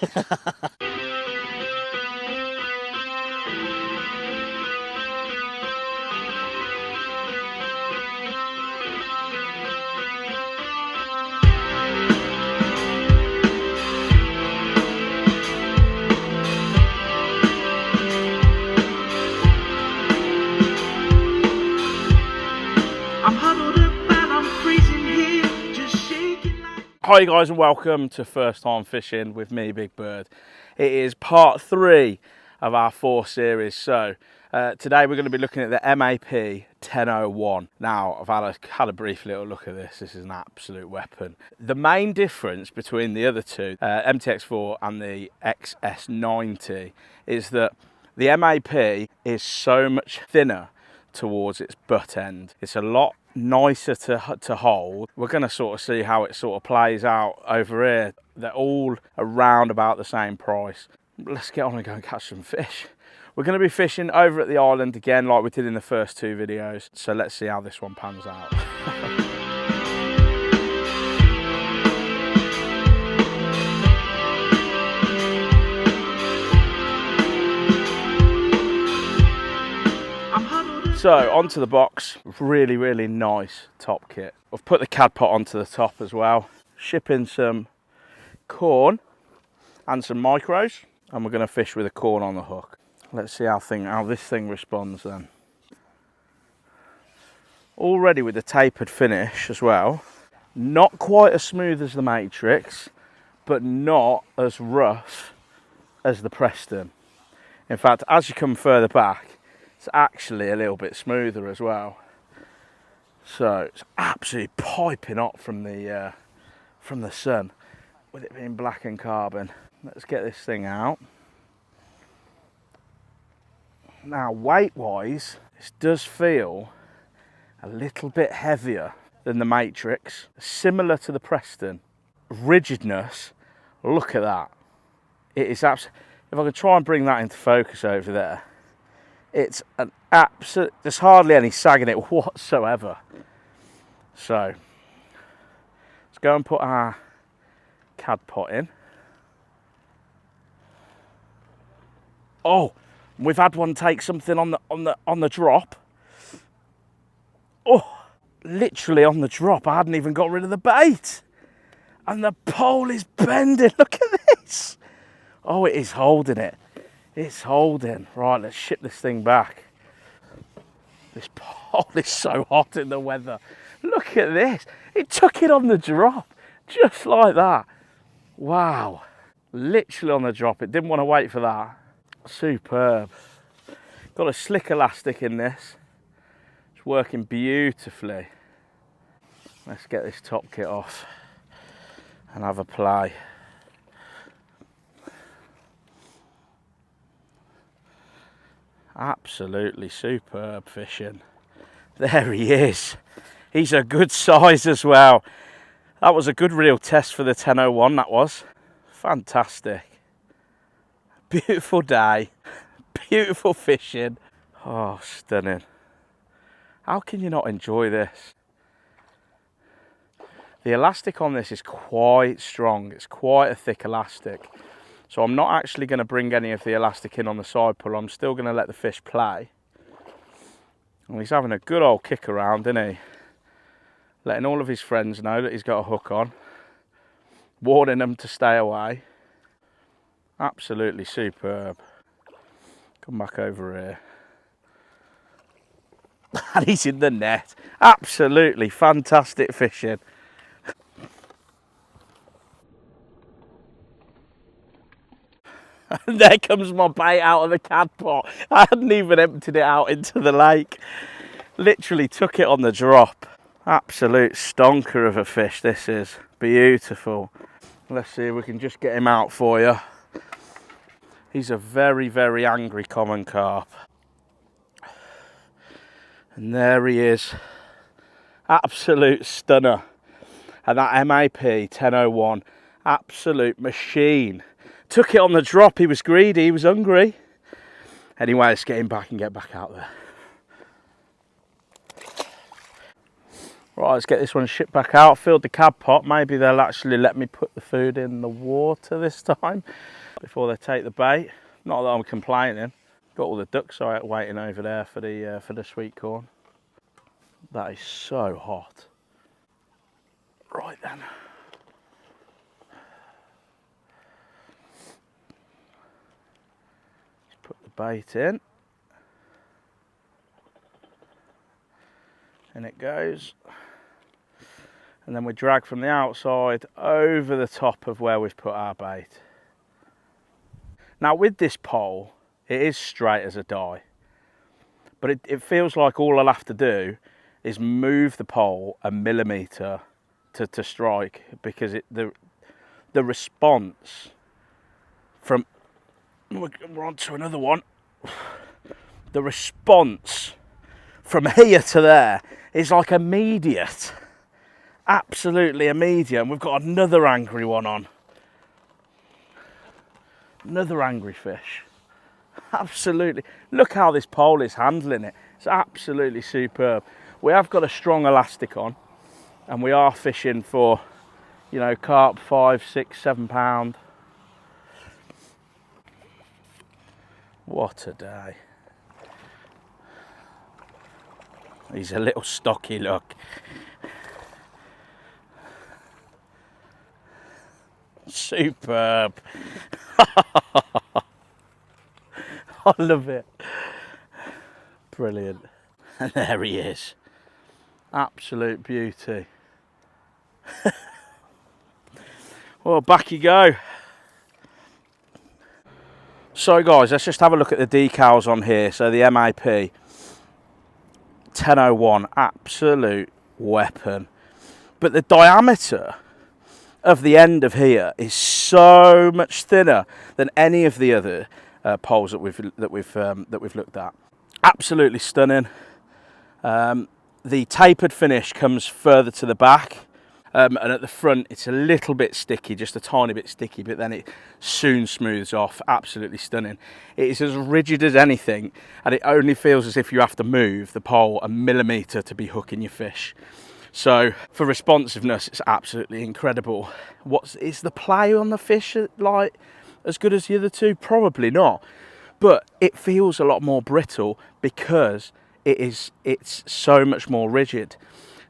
Hi guys and welcome to First Time Fishing with me, Big Bird. It is part 3 of our 4 series. So today we're going to be looking at the MAP 1001. Now I've had a brief little look at this. This is an absolute weapon. The main difference between the other two, MTX4 and the XS90, is that the MAP is so much thinner towards its butt end. It's a lot nicer to hold. We're going to sort of see how it sort of plays out over here. They're all around about the same price. Let's get on and go and catch some fish. We're going to be fishing over at the island again like we did in the first 2 videos, so let's see how this one pans out. So onto the box, really nice top kit. I've put the cad pot onto the top as well. Shipping some corn and some micros, and we're going to fish with a corn on the hook. Let's see how this thing responds then. Already with the tapered finish as well. Not quite as smooth as the Matrix, but not as rough as the Preston. In fact, as you come further back, it's actually a little bit smoother as well. So it's absolutely piping hot from the sun, with it being black and carbon. Let's get this thing out. Now weight wise, this does feel a little bit heavier than the Matrix, similar to the Preston. Rigidness, look at that. It is absolutely, if I could try and bring that into focus over there, it's an absolute, there's hardly any sag in it whatsoever. So let's go and put our cad pot in. Oh, we've had one take something on the drop. Oh, literally on the drop. I hadn't even got rid of the bait, and the pole is bending. Look at this. Oh, it is holding it. It's holding. Right, let's ship this thing back. This pole is so hot in the weather. Look at this. It took it on the drop, just like that. Wow. Literally on the drop. It didn't want to wait for that. Superb. Got a slick elastic in this. It's working beautifully. Let's get this top kit off and have a play. Absolutely superb fishing. There he is. He's a good size as well. That was a good real test for the 1001, that was. Fantastic. Beautiful day. Beautiful fishing. Oh, stunning. How can you not enjoy this? The elastic on this is quite strong. It's quite a thick elastic. So I'm not actually going to bring any of the elastic in on the side pull. I'm still going to let the fish play. And he's having a good old kick around, isn't he? Letting all of his friends know that he's got a hook on. Warning them to stay away. Absolutely superb. Come back over here. And he's in the net. Absolutely fantastic fishing. And there comes my bait out of the cad pot. I hadn't even emptied it out into the lake. Literally took it on the drop. Absolute stonker of a fish this is. Beautiful. Let's see if we can just get him out for you. He's a very angry common carp. And there he is. Absolute stunner. And that MAP 1001, absolute machine. Took it on the drop. He was greedy, he was hungry. Anyway, let's get him back and get back out there. Right, let's get this one shipped back out. Filled the cab pot. Maybe they'll actually let me put the food in the water this time before they take the bait. Not that I'm complaining. Got all the ducks out waiting over there for the sweet corn. That is so hot. Right then. Let's put the bait in. And it goes. And then we drag from the outside over the top of where we've put our bait. Now with this pole, it is straight as a die, but it feels like all I'll have to do is move the pole a millimetre to strike, because the response from, we're on to another one, the response from here to there is like immediate. Absolutely immediate. And we've got another angry one on. Another angry fish. Absolutely. Look how this pole is handling it. It's absolutely superb. We have got a strong elastic on, and we are fishing for, you know, carp 5, 6, 7 pound. What a day. He's a little stocky, look. Superb. I love it. Brilliant. And there he is. Absolute beauty. Well, back you go. So guys, let's just have a look at the decals on here. So the MAP 1001, absolute weapon. But the diameter of the end of here is so much thinner than any of the other poles that we've looked at. Absolutely stunning. The tapered finish comes further to the back, and at the front it's a little bit sticky, just a tiny bit sticky, but then it soon smooths off. Absolutely stunning. It is as rigid as anything, and it only feels as if you have to move the pole a millimetre to be hooking your fish. So for responsiveness, it's absolutely incredible. Is the play on the fish like as good as the other two? Probably not, but it feels a lot more brittle because it's so much more rigid.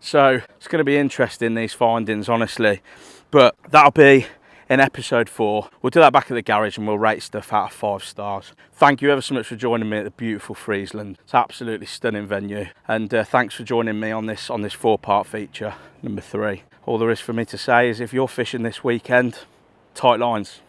So it's going to be interesting, these findings, honestly. But that'll be in episode 4. We'll do that back at the garage and we'll rate stuff out of 5 stars. Thank you ever so much for joining me at the beautiful Friesland. It's an absolutely stunning venue. And thanks for joining me on this 4-part feature, number 3. All there is for me to say is if you're fishing this weekend, tight lines.